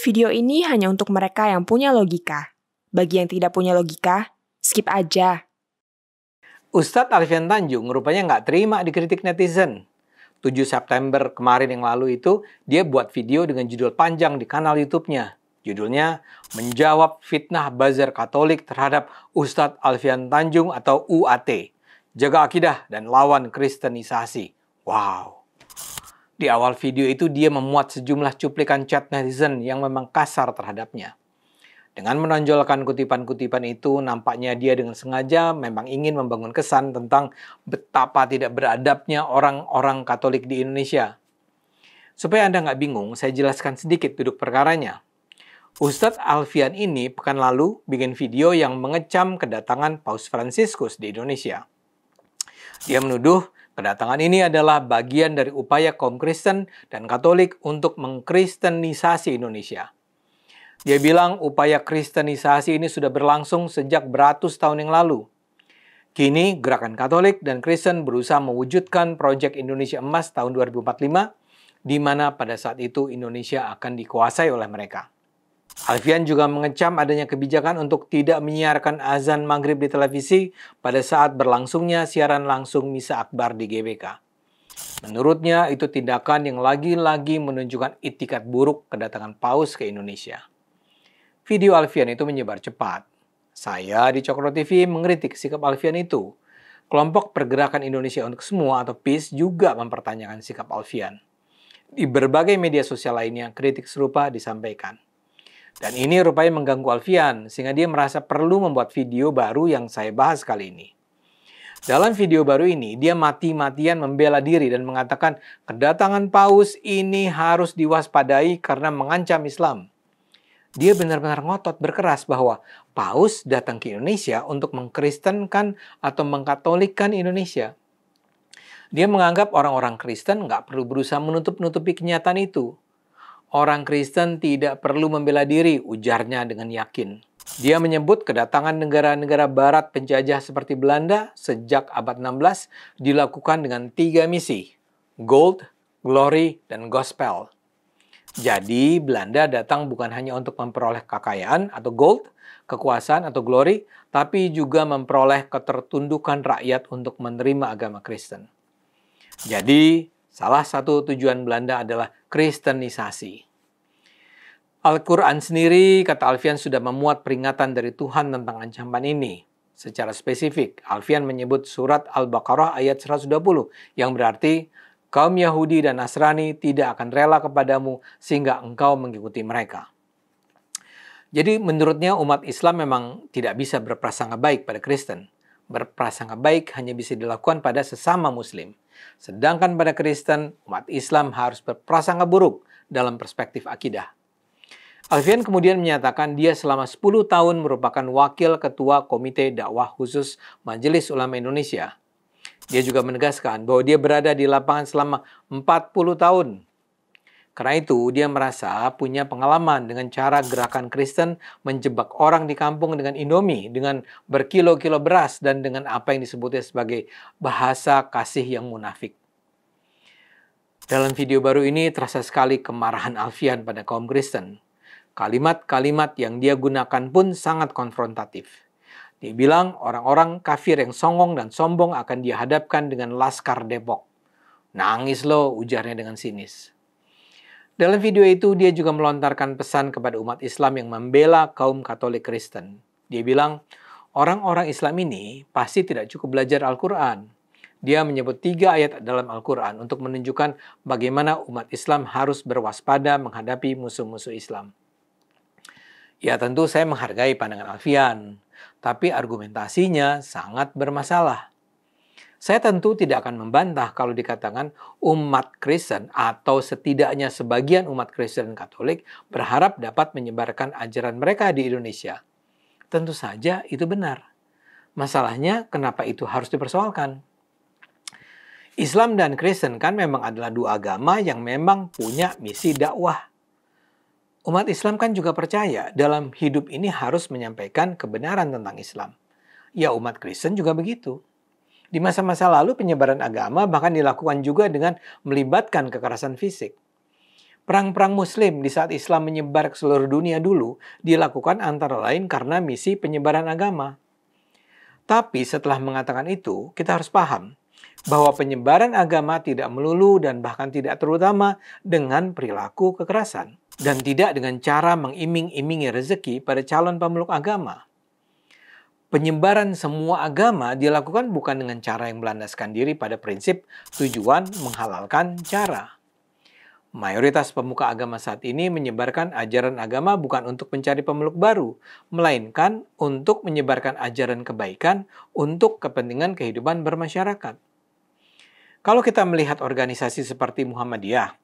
Video ini hanya untuk mereka yang punya logika. Bagi yang tidak punya logika, skip aja. Ustadz Alfian Tanjung rupanya nggak terima dikritik netizen. 7 September kemarin yang lalu itu, dia buat video dengan judul panjang di kanal YouTube-nya. Judulnya, Menjawab Fitnah Buzzer Katolik terhadap Ustadz Alfian Tanjung atau UAT. Jaga akidah dan lawan kristenisasi. Wow. Di awal video itu dia memuat sejumlah cuplikan chat netizen yang memang kasar terhadapnya. Dengan menonjolkan kutipan-kutipan itu, nampaknya dia dengan sengaja memang ingin membangun kesan tentang betapa tidak beradabnya orang-orang Katolik di Indonesia. Supaya Anda nggak bingung, saya jelaskan sedikit duduk perkaranya. Ustadz Alfian ini pekan lalu bikin video yang mengecam kedatangan Paus Fransiskus di Indonesia. Dia menuduh kedatangan ini adalah bagian dari upaya kaum Kristen dan Katolik untuk mengkristenisasi Indonesia. Dia bilang upaya kristenisasi ini sudah berlangsung sejak beratus tahun yang lalu. Kini, gerakan Katolik dan Kristen berusaha mewujudkan proyek Indonesia Emas tahun 2045, di mana pada saat itu Indonesia akan dikuasai oleh mereka. Alfian juga mengecam adanya kebijakan untuk tidak menyiarkan azan maghrib di televisi pada saat berlangsungnya siaran langsung Misa Akbar di GBK. Menurutnya, itu tindakan yang lagi-lagi menunjukkan itikat buruk kedatangan Paus ke Indonesia. Video Alfian itu menyebar cepat. Saya di Cokro TV mengkritik sikap Alfian itu. Kelompok Pergerakan Indonesia untuk Semua atau PIS juga mempertanyakan sikap Alfian. Di berbagai media sosial lainnya, kritik serupa disampaikan. Dan ini rupanya mengganggu Alfian, sehingga dia merasa perlu membuat video baru yang saya bahas kali ini. Dalam video baru ini, dia mati-matian membela diri dan mengatakan kedatangan Paus ini harus diwaspadai karena mengancam Islam. Dia benar-benar ngotot berkeras bahwa Paus datang ke Indonesia untuk mengkristenkan atau mengkatolikkan Indonesia. Dia menganggap orang-orang Kristen nggak perlu berusaha menutup-nutupi kenyataan itu. Orang Kristen tidak perlu membela diri, ujarnya dengan yakin. Dia menyebut kedatangan negara-negara barat penjajah seperti Belanda sejak abad 16 dilakukan dengan 3 misi, Gold, Glory, dan Gospel. Jadi, Belanda datang bukan hanya untuk memperoleh kekayaan atau gold, kekuasaan atau glory, tapi juga memperoleh ketertundukan rakyat untuk menerima agama Kristen. Jadi, salah satu tujuan Belanda adalah kristenisasi. Al-Quran sendiri, kata Alfian, sudah memuat peringatan dari Tuhan tentang ancaman ini. Secara spesifik, Alfian menyebut surat Al-Baqarah ayat 120, yang berarti, kaum Yahudi dan Nasrani tidak akan rela kepadamu sehingga engkau mengikuti mereka. Jadi menurutnya umat Islam memang tidak bisa berprasangka baik pada Kristen. Berprasangka baik hanya bisa dilakukan pada sesama Muslim. Sedangkan pada Kristen, umat Islam harus berprasangka buruk dalam perspektif akidah. Alfian kemudian menyatakan dia selama 10 tahun merupakan wakil ketua Komite Dakwah Khusus Majelis Ulama Indonesia. Dia juga menegaskan bahwa dia berada di lapangan selama 40 tahun. Karena itu, dia merasa punya pengalaman dengan cara gerakan Kristen menjebak orang di kampung dengan Indomie, dengan berkilo-kilo beras, dan dengan apa yang disebutnya sebagai bahasa kasih yang munafik. Dalam video baru ini terasa sekali kemarahan Alfian pada kaum Kristen. Kalimat-kalimat yang dia gunakan pun sangat konfrontatif. Dia bilang orang-orang kafir yang songong dan sombong akan dihadapkan dengan Laskar Depok. Nangis lo, ujarnya dengan sinis. Dalam video itu dia juga melontarkan pesan kepada umat Islam yang membela kaum Katolik Kristen. Dia bilang, orang-orang Islam ini pasti tidak cukup belajar Al-Quran. Dia menyebut 3 ayat dalam Al-Quran untuk menunjukkan bagaimana umat Islam harus berwaspada menghadapi musuh-musuh Islam. Ya tentu saya menghargai pandangan Alfian. Tapi argumentasinya sangat bermasalah. Saya tentu tidak akan membantah kalau dikatakan umat Kristen atau setidaknya sebagian umat Kristen Katolik berharap dapat menyebarkan ajaran mereka di Indonesia. Tentu saja itu benar. Masalahnya kenapa itu harus dipersoalkan? Islam dan Kristen kan memang adalah 2 agama yang memang punya misi dakwah. Umat Islam kan juga percaya dalam hidup ini harus menyampaikan kebenaran tentang Islam. Ya umat Kristen juga begitu. Di masa-masa lalu penyebaran agama bahkan dilakukan juga dengan melibatkan kekerasan fisik. Perang-perang Muslim di saat Islam menyebar ke seluruh dunia dulu dilakukan antara lain karena misi penyebaran agama. Tapi setelah mengatakan itu, kita harus paham bahwa penyebaran agama tidak melulu dan bahkan tidak terutama dengan perilaku kekerasan. Dan tidak dengan cara mengiming-imingi rezeki pada calon pemeluk agama. Penyebaran semua agama dilakukan bukan dengan cara yang melandaskan diri pada prinsip tujuan menghalalkan cara. Mayoritas pemuka agama saat ini menyebarkan ajaran agama bukan untuk mencari pemeluk baru, melainkan untuk menyebarkan ajaran kebaikan untuk kepentingan kehidupan bermasyarakat. Kalau kita melihat organisasi seperti Muhammadiyah,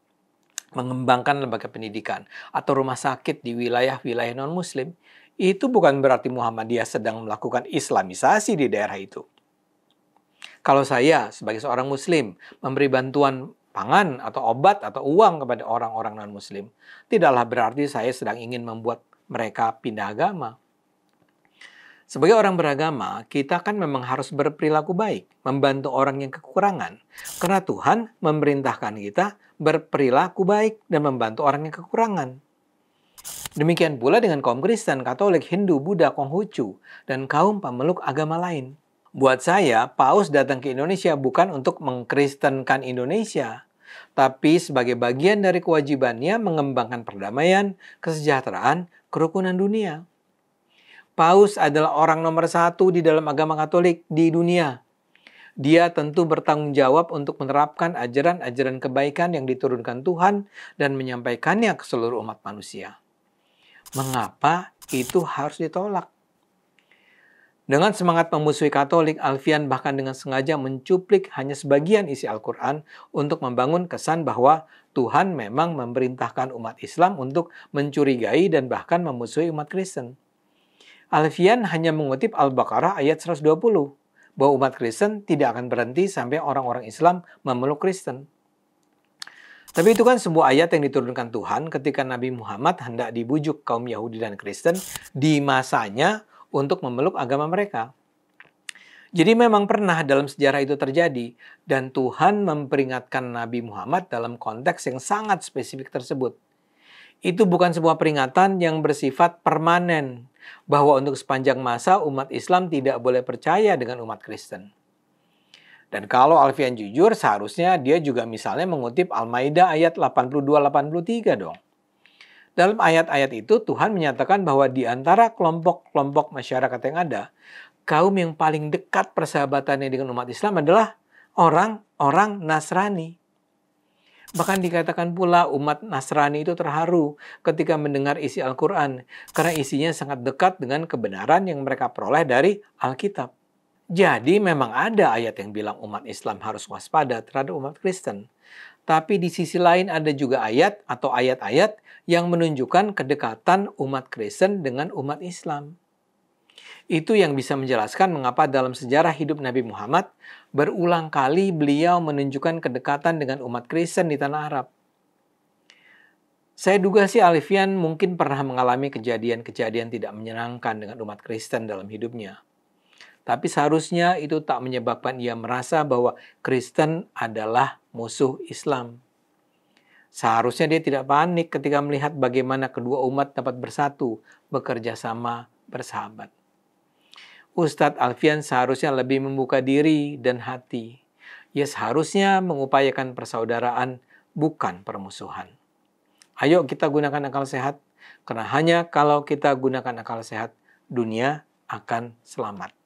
mengembangkan lembaga pendidikan atau rumah sakit di wilayah-wilayah non-muslim, itu bukan berarti Muhammadiyah sedang melakukan islamisasi di daerah itu. Kalau saya sebagai seorang muslim memberi bantuan pangan atau obat atau uang kepada orang-orang non-muslim, tidaklah berarti saya sedang ingin membuat mereka pindah agama. Sebagai orang beragama, kita kan memang harus berperilaku baik, membantu orang yang kekurangan. Karena Tuhan memerintahkan kita berperilaku baik dan membantu orang yang kekurangan. Demikian pula dengan kaum Kristen, Katolik, Hindu, Buddha, Konghucu, dan kaum pemeluk agama lain. Buat saya, Paus datang ke Indonesia bukan untuk mengkristenkan Indonesia, tapi sebagai bagian dari kewajibannya mengembangkan perdamaian, kesejahteraan, kerukunan dunia. Paus adalah orang nomor 1 di dalam agama Katolik di dunia. Dia tentu bertanggung jawab untuk menerapkan ajaran-ajaran kebaikan yang diturunkan Tuhan dan menyampaikannya ke seluruh umat manusia. Mengapa itu harus ditolak? Dengan semangat memusuhi Katolik, Alfian bahkan dengan sengaja mencuplik hanya sebagian isi Al-Quran untuk membangun kesan bahwa Tuhan memang memerintahkan umat Islam untuk mencurigai dan bahkan memusuhi umat Kristen. Alfian hanya mengutip Al-Baqarah ayat 120, bahwa umat Kristen tidak akan berhenti sampai orang-orang Islam memeluk Kristen. Tapi itu kan sebuah ayat yang diturunkan Tuhan ketika Nabi Muhammad hendak dibujuk kaum Yahudi dan Kristen di masanya untuk memeluk agama mereka. Jadi memang pernah dalam sejarah itu terjadi, dan Tuhan memperingatkan Nabi Muhammad dalam konteks yang sangat spesifik tersebut. Itu bukan sebuah peringatan yang bersifat permanen, bahwa untuk sepanjang masa umat Islam tidak boleh percaya dengan umat Kristen. Dan kalau Alfian jujur, seharusnya dia juga misalnya mengutip Al-Maidah ayat 82-83 dong. Dalam ayat-ayat itu Tuhan menyatakan bahwa di antara kelompok-kelompok masyarakat yang ada, kaum yang paling dekat persahabatannya dengan umat Islam adalah orang-orang Nasrani. Bahkan dikatakan pula umat Nasrani itu terharu ketika mendengar isi Al-Quran, karena isinya sangat dekat dengan kebenaran yang mereka peroleh dari Alkitab. Jadi memang ada ayat yang bilang umat Islam harus waspada terhadap umat Kristen. Tapi di sisi lain ada juga ayat atau ayat-ayat yang menunjukkan kedekatan umat Kristen dengan umat Islam. Itu yang bisa menjelaskan mengapa dalam sejarah hidup Nabi Muhammad berulang kali beliau menunjukkan kedekatan dengan umat Kristen di tanah Arab. Saya duga sih Alfian mungkin pernah mengalami kejadian-kejadian tidak menyenangkan dengan umat Kristen dalam hidupnya. Tapi seharusnya itu tak menyebabkan ia merasa bahwa Kristen adalah musuh Islam. Seharusnya dia tidak panik ketika melihat bagaimana kedua umat dapat bersatu, bekerja sama, bersahabat. Ustadz Alfian seharusnya lebih membuka diri dan hati. Ia seharusnya mengupayakan persaudaraan, bukan permusuhan. Ayo kita gunakan akal sehat, karena hanya kalau kita gunakan akal sehat, dunia akan selamat.